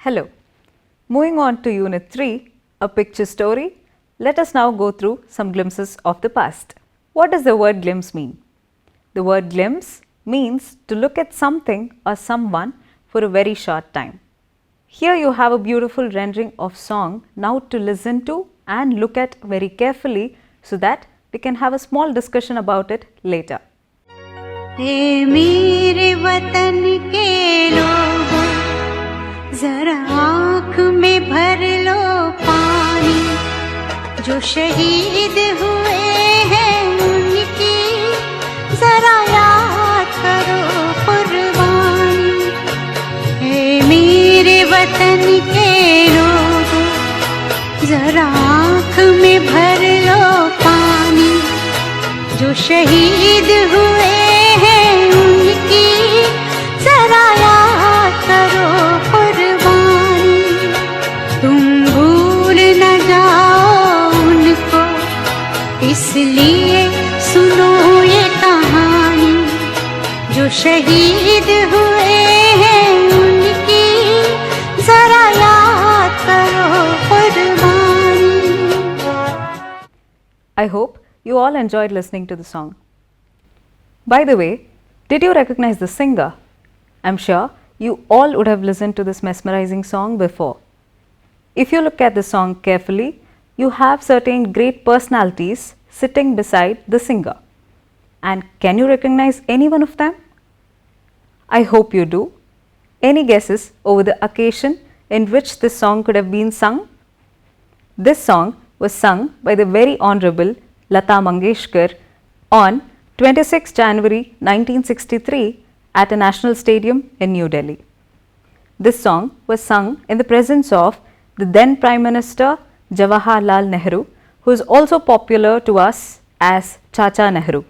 Hello. Moving on to Unit 3, a picture story, let us now go through some glimpses of the past. What does the word glimpse mean? The word glimpse means to look at something or someone for a very short time. Here you have a beautiful rendering of song now to listen to and look at very carefully so that we can have a small discussion about it later. हे मेरे वतन के लोगों, जरा आँख में भर लो पानी, जो शहीद हुए हैं उनकी जरा याद करो कुर्बानी। हे मेरे वतन के लोगों, जरा आँख में भर लो पानी, जो शहीद हुए हैं उनकी जरा याद करो कुर्बानी। तुम भूल न जाओ उनको, इसलिए सुनो ये कहानी, जो शहीद हुए हैं उनकी जरा याद करो कुर्बानी। I hope you all enjoyed listening to the song. By the way, did you recognize the singer? I'm sure you all would have listened to this mesmerizing song before. If you look at the song carefully, you have certain great personalities sitting beside the singer. And can you recognize any one of them? I hope you do. Any guesses over the occasion in which this song could have been sung? This song was sung by the very Honorable Lata Mangeshkar on 26 January 1963 at a national stadium in New Delhi. This song was sung in the presence of the then Prime Minister Jawaharlal Nehru, who is also popular to us as Chacha Nehru.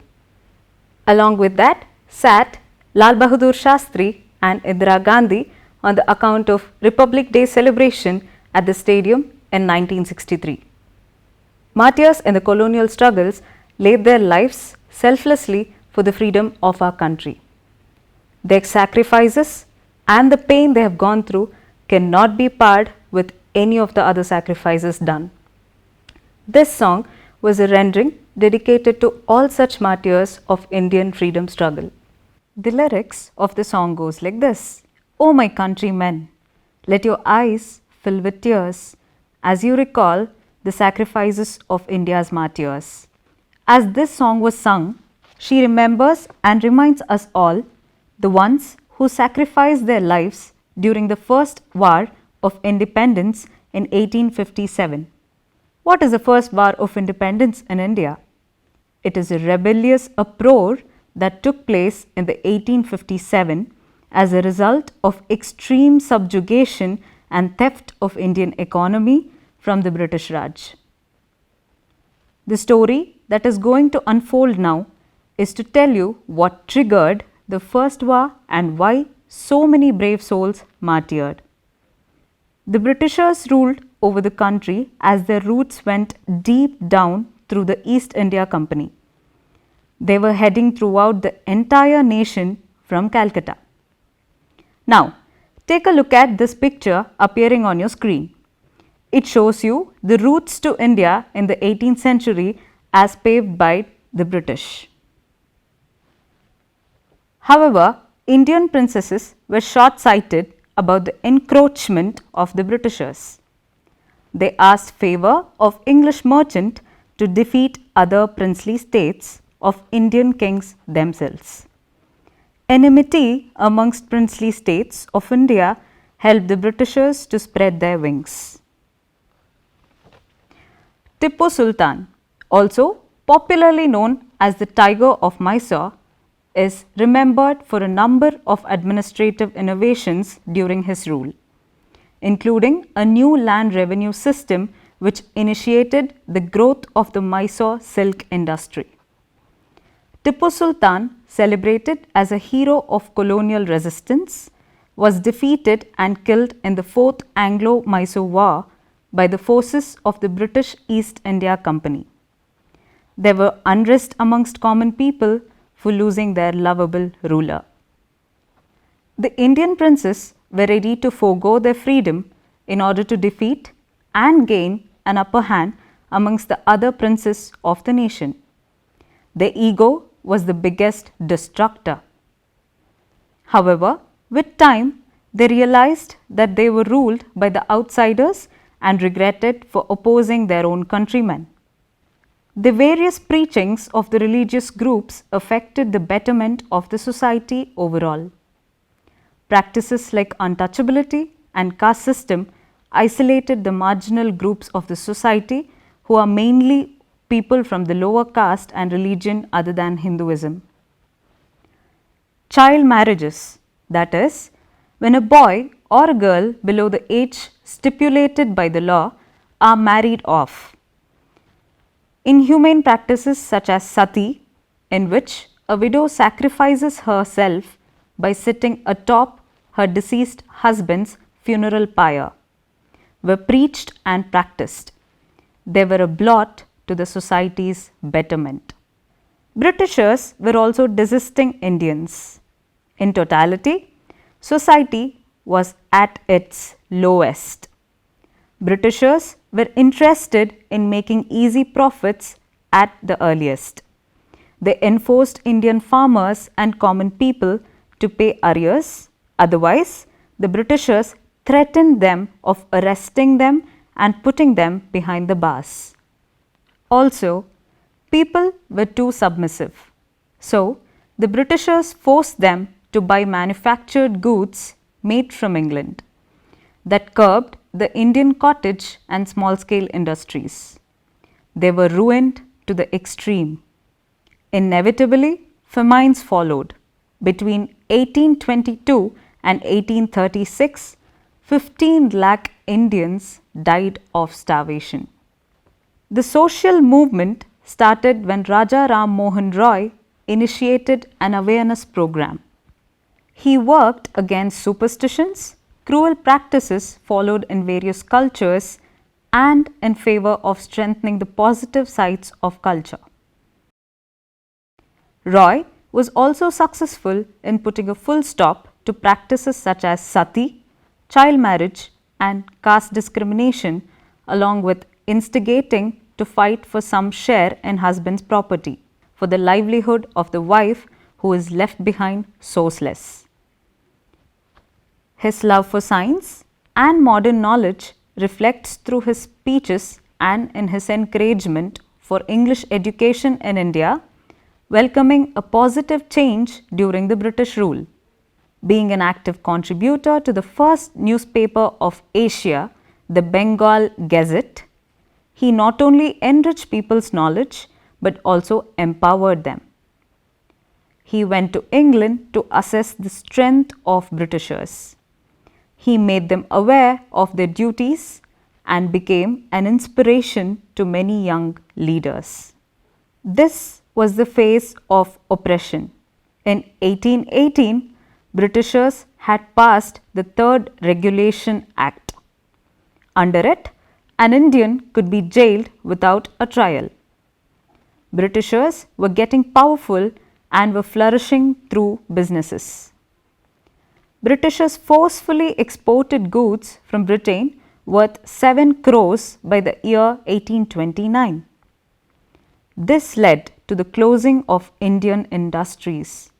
Along with that sat Lal Bahadur Shastri and Indira Gandhi on the account of Republic Day celebration at the stadium in 1963. Martyrs in the colonial struggles laid their lives selflessly for the freedom of our country. Their sacrifices and the pain they have gone through cannot be parred with any of the other sacrifices done. This song was a rendering dedicated to all such martyrs of Indian freedom struggle. The lyrics of the song goes like this: "O my countrymen, let your eyes fill with tears as you recall the sacrifices of India's martyrs." As this song was sung, she remembers and reminds us all, the ones who sacrificed their lives during the first war of independence in 1857. What is the first war of independence in India? It is a rebellious uproar that took place in the 1857 as a result of extreme subjugation and theft of Indian economy from the British Raj. The story that is going to unfold now is to tell you what triggered the first war and why so many brave souls martyred. The Britishers ruled over the country as their roots went deep down through the East India Company. They were heading throughout the entire nation from Calcutta. Now, take a look at this picture appearing on your screen. It shows you the routes to India in the 18th century as paved by the British. However, Indian princesses were short-sighted about the encroachment of the Britishers. They asked favour of English merchant to defeat other princely states of Indian kings themselves. Enmity amongst princely states of India helped the Britishers to spread their wings. Tipu Sultan, also popularly known as the Tiger of Mysore, is remembered for a number of administrative innovations during his rule, including a new land revenue system which initiated the growth of the Mysore silk industry. Tipu Sultan, celebrated as a hero of colonial resistance, was defeated and killed in the Fourth Anglo-Mysore War by the forces of the British East India Company. There were unrest amongst common people for losing their lovable ruler. The Indian princess were ready to forego their freedom in order to defeat and gain an upper hand amongst the other princes of the nation. Their ego was the biggest destructor. However, with time, they realized that they were ruled by the outsiders and regretted for opposing their own countrymen. The various preachings of the religious groups affected the betterment of the society overall. Practices like untouchability and caste system isolated the marginal groups of the society who are mainly people from the lower caste and religion other than Hinduism. Child marriages, that is, when a boy or a girl below the age stipulated by the law are married off. Inhumane practices such as sati, in which a widow sacrifices herself by sitting atop her deceased husband's funeral pyre, were preached and practiced. They were a blot to the society's betterment. Britishers were also desisting Indians. In totality, society was at its lowest. Britishers were interested in making easy profits at the earliest. They enforced Indian farmers and common people to pay arrears, otherwise the Britishers threatened them of arresting them and putting them behind the bars. Also, people were too submissive, so the Britishers forced them to buy manufactured goods made from England. That curbed the Indian cottage and small scale industries. They were ruined to the extreme. Inevitably, famines followed. Between 1822 and 1836, 15 lakh Indians died of starvation. The social movement started when Raja Ram Mohan Roy initiated an awareness program. He worked against superstitions, cruel practices followed in various cultures, and in favor of strengthening the positive sides of culture. Roy was also successful in putting a full stop to practices such as sati, child marriage, and caste discrimination, along with instigating to fight for some share in husband's property for the livelihood of the wife who is left behind sourceless. His love for science and modern knowledge reflects through his speeches and in his encouragement for English education in India, welcoming a positive change during the British rule. Being an active contributor to the first newspaper of Asia, the Bengal Gazette, he not only enriched people's knowledge but also empowered them. He went to England to assess the strength of Britishers. He made them aware of their duties and became an inspiration to many young leaders. This was the phase of oppression. In 1818, Britishers had passed the Third Regulation Act. Under it, an Indian could be jailed without a trial. Britishers were getting powerful and were flourishing through businesses. Britishers forcefully exported goods from Britain worth 7 crores by the year 1829. This led to the closing of Indian industries.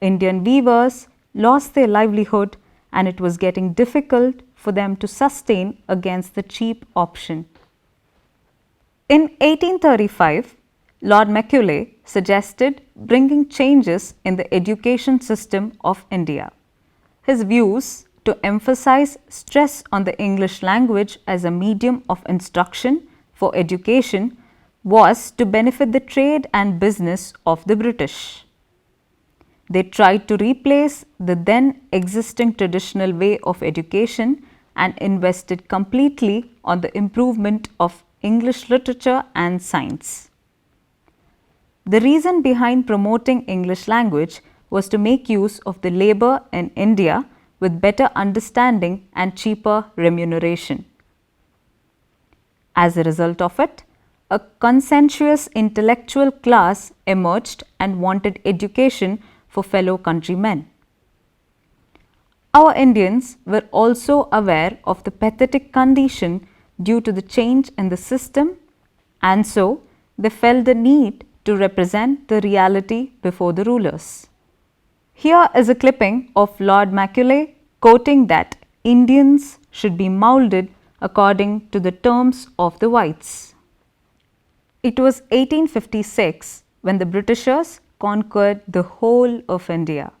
Indian weavers lost their livelihood and it was getting difficult for them to sustain against the cheap option. In 1835, Lord Macaulay suggested bringing changes in the education system of India. His views to emphasize stress on the English language as a medium of instruction for education was to benefit the trade and business of the British. They tried to replace the then existing traditional way of education and invested completely on the improvement of English literature and science. The reason behind promoting English language was to make use of the labour in India with better understanding and cheaper remuneration. As a result of it, a conscientious intellectual class emerged and wanted education for fellow countrymen. Our Indians were also aware of the pathetic condition due to the change in the system, and so they felt the need to represent the reality before the rulers. Here is a clipping of Lord Macaulay quoting that Indians should be moulded according to the terms of the whites. It was 1856 when the Britishers conquered the whole of India.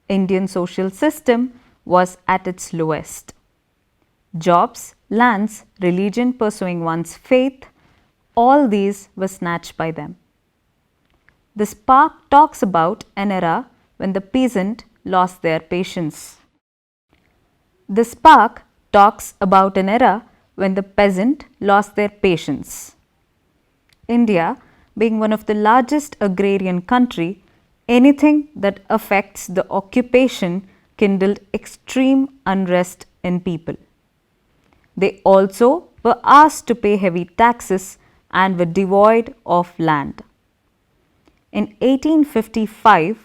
Indian social system was at its lowest. Jobs, lands, religion pursuing one's faith, all these were snatched by them. The spark talks about an era when the peasant lost their patience. The spark talks about an era when the peasant lost their patience. India, being one of the largest agrarian country, anything that affects the occupation kindled extreme unrest in people. They also were asked to pay heavy taxes and were devoid of land. In 1855,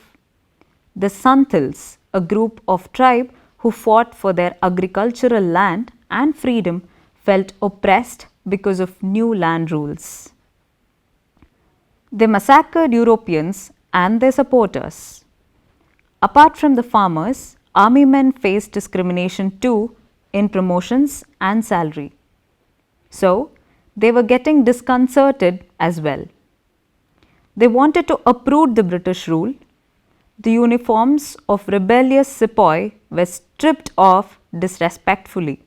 the Santals, a group of tribe who fought for their agricultural land and freedom, felt oppressed because of new land rules. They massacred Europeans and their supporters. Apart from the farmers, army men faced discrimination too in promotions and salary. So, they were getting disconcerted as well. They wanted to uproot the British rule. The uniforms of rebellious sepoy were stripped off disrespectfully.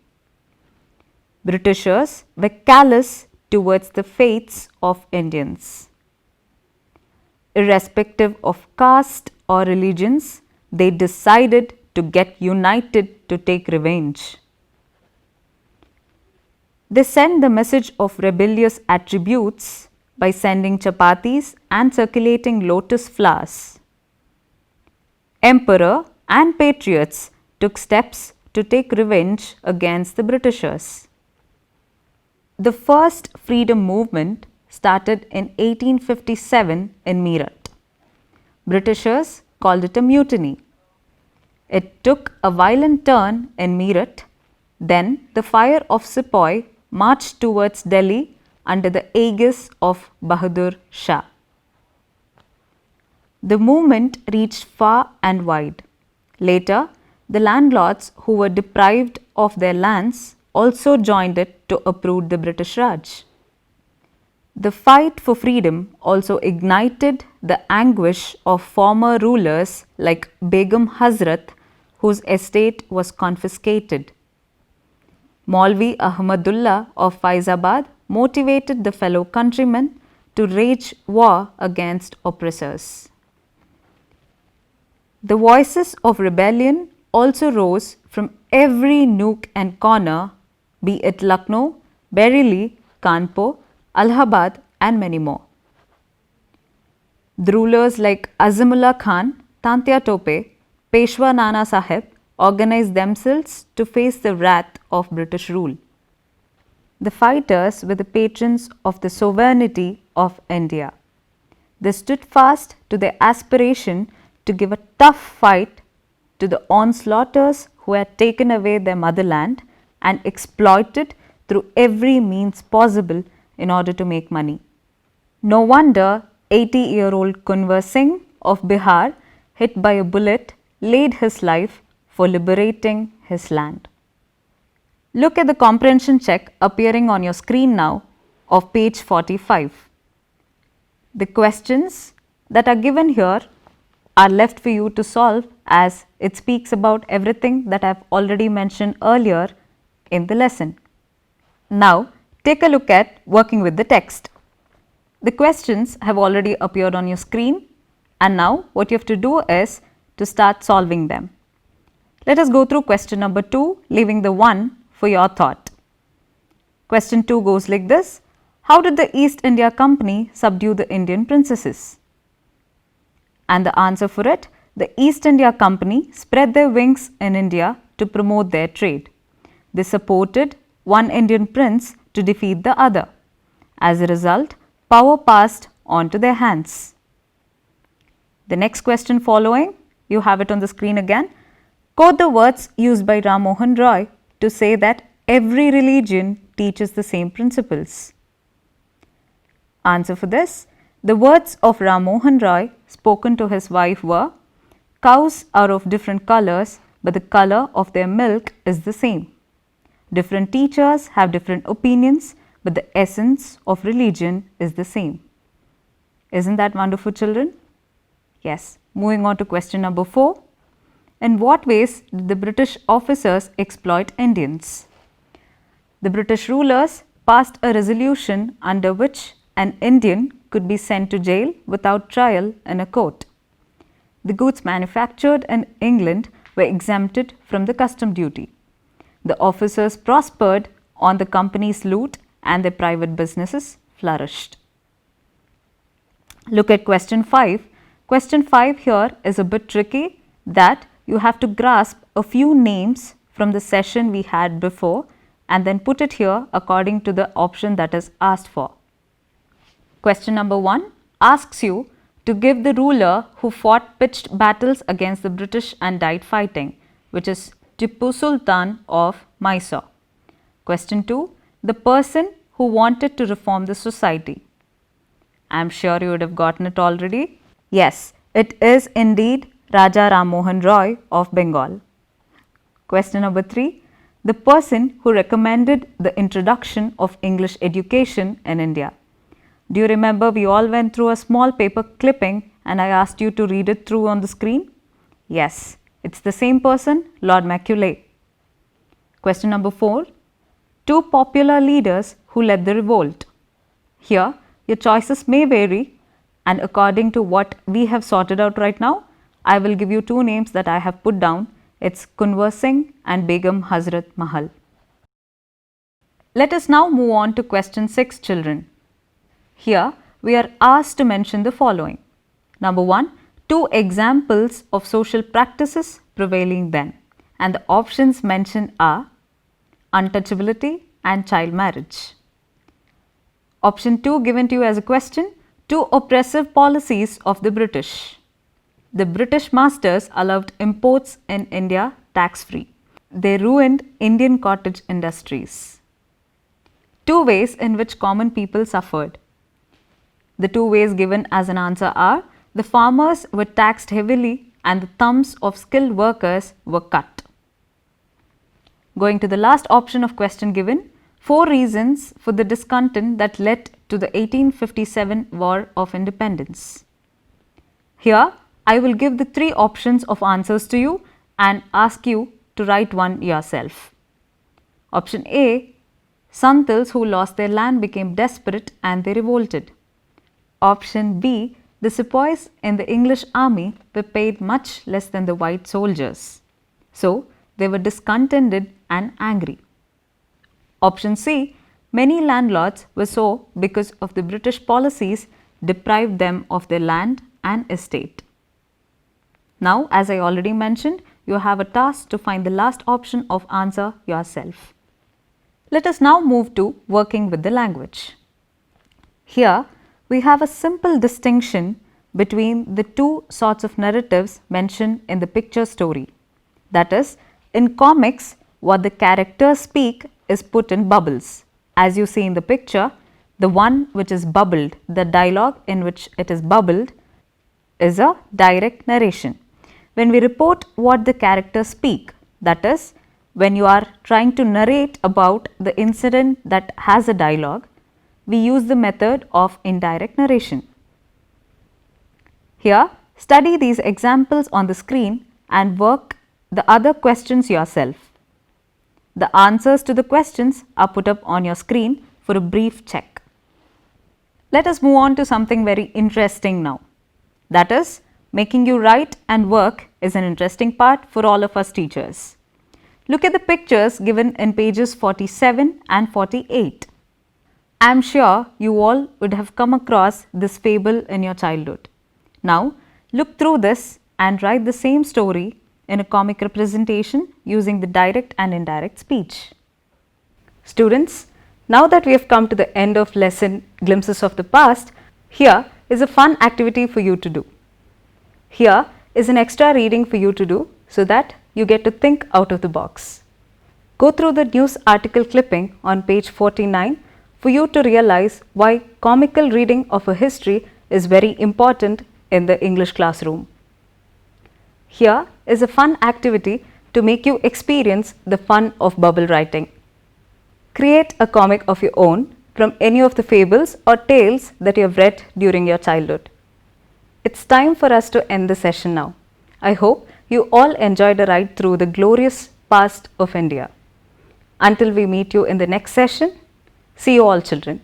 Britishers were callous towards the faiths of Indians. Irrespective of caste or religions, they decided to get united to take revenge. They sent the message of rebellious attributes by sending chapatis and circulating lotus flowers. Emperor and patriots took steps to take revenge against the Britishers. The first freedom movement started in 1857 in Meerut. Britishers called it a mutiny. It took a violent turn in Meerut. Then the fire of sepoy marched towards Delhi under the aegis of Bahadur Shah. The movement reached far and wide. Later, the landlords who were deprived of their lands also joined it to uproot the British Raj. The fight for freedom also ignited the anguish of former rulers like Begum Hazrat, whose estate was confiscated. Maulvi Ahmadullah of Faizabad motivated the fellow countrymen to wage war against oppressors. The voices of rebellion also rose from every nook and corner, be it Lucknow, Bareilly, Kanpur, Allahabad and many more. The rulers like Azimullah Khan, Tantia Tope, Peshwa Nana Sahib organized themselves to face the wrath of British rule. The fighters were the patrons of the sovereignty of India. They stood fast to their aspiration to give a tough fight to the onslaughters who had taken away their motherland and exploited through every means possible in order to make money. No wonder 80-year-old Kunwar Singh of Bihar, hit by a bullet, laid his life for liberating his land. Look at the comprehension check appearing on your screen now of page 45. The questions that are given here are left for you to solve, as it speaks about everything that I have already mentioned earlier in the lesson. Now, take a look at working with the text. The questions have already appeared on your screen, and now what you have to do is to start solving them. Let us go through question number 2, leaving the 1 for your thought. Question 2 goes like this: how did the East India Company subdue the Indian princesses? And the answer for it: the East India Company spread their wings in India to promote their trade. They supported one Indian prince to defeat the other. As a result, power passed on to their hands. The next question following, you have it on the screen again. Quote the words used by Ram Mohan Roy to say that every religion teaches the same principles. Answer for this. The words of Ram Mohan Roy spoken to his wife were, "Cows are of different colors, but the color of their milk is the same. Different teachers have different opinions, but the essence of religion is the same." Isn't that wonderful, children? Yes. Moving on to question number 4. In what ways did the British officers exploit Indians? The British rulers passed a resolution under which an Indian could be sent to jail without trial in a court. The goods manufactured in England were exempted from the custom duty. The officers prospered on the company's loot and their private businesses flourished. Look at question 5. Question 5 here is a bit tricky, that you have to grasp a few names from the session we had before and then put it here according to the option that is asked for. Question number 1 asks you to give the ruler who fought pitched battles against the British and died fighting, which is Tipu Sultan of Mysore. Question 2, the person who wanted to reform the society. I am sure you would have gotten it already. Yes, it is indeed Raja Ram Mohan Roy of Bengal. Question number 3, the person who recommended the introduction of English education in India. Do you remember we all went through a small paper clipping and I asked you to read it through on the screen? Yes, it's the same person, Lord Macaulay. Question number 4, 2 popular leaders who led the revolt. Here, your choices may vary, and according to what we have sorted out right now, I will give you 2 names that I have put down. It's Kunwar Singh and Begum Hazrat Mahal. Let us now move on to question 6, children. Here, we are asked to mention the following. Number 1, 2 examples of social practices prevailing then, and the options mentioned are untouchability and child marriage. Option 2 given to you as a question, 2 oppressive policies of the British. The British masters allowed imports in India tax-free. They ruined Indian cottage industries. 2 ways in which common people suffered. The 2 ways given as an answer are, the farmers were taxed heavily and the thumbs of skilled workers were cut. Going to the last option of question given, 4 reasons for the discontent that led to the 1857 War of Independence. Here, I will give the 3 options of answers to you and ask you to write one yourself. Option A, Santals who lost their land became desperate and they revolted. Option B, the sepoys in the English army were paid much less than the white soldiers. So, they were discontented and angry. Option C, many landlords were so because of the British policies deprived them of their land and estate. Now, as I already mentioned, you have a task to find the last option of answer yourself. Let us now move to working with the language. Here, we have a simple distinction between the 2 sorts of narratives mentioned in the picture story. That is, in comics, what the characters speak is put in bubbles. As you see in the picture, the one which is bubbled, the dialogue in which it is bubbled, is a direct narration. When we report what the characters speak, that is, when you are trying to narrate about the incident that has a dialogue, we use the method of indirect narration. Here, study these examples on the screen and work the other questions yourself. The answers to the questions are put up on your screen for a brief check. Let us move on to something very interesting now. That is, making you write and work is an interesting part for all of us teachers. Look at the pictures given in pages 47 and 48. I am sure you all would have come across this fable in your childhood. Now, look through this and write the same story in a comic representation using the direct and indirect speech. Students, now that we have come to the end of lesson Glimpses of the Past, here is a fun activity for you to do. Here is an extra reading for you to do so that you get to think out of the box. Go through the news article clipping on page 49 for you to realize why comical reading of a history is very important in the English classroom. Here is a fun activity to make you experience the fun of bubble writing. Create a comic of your own from any of the fables or tales that you have read during your childhood. It's time for us to end the session now. I hope you all enjoyed a ride through the glorious past of India. Until we meet you in the next session, see you all, children.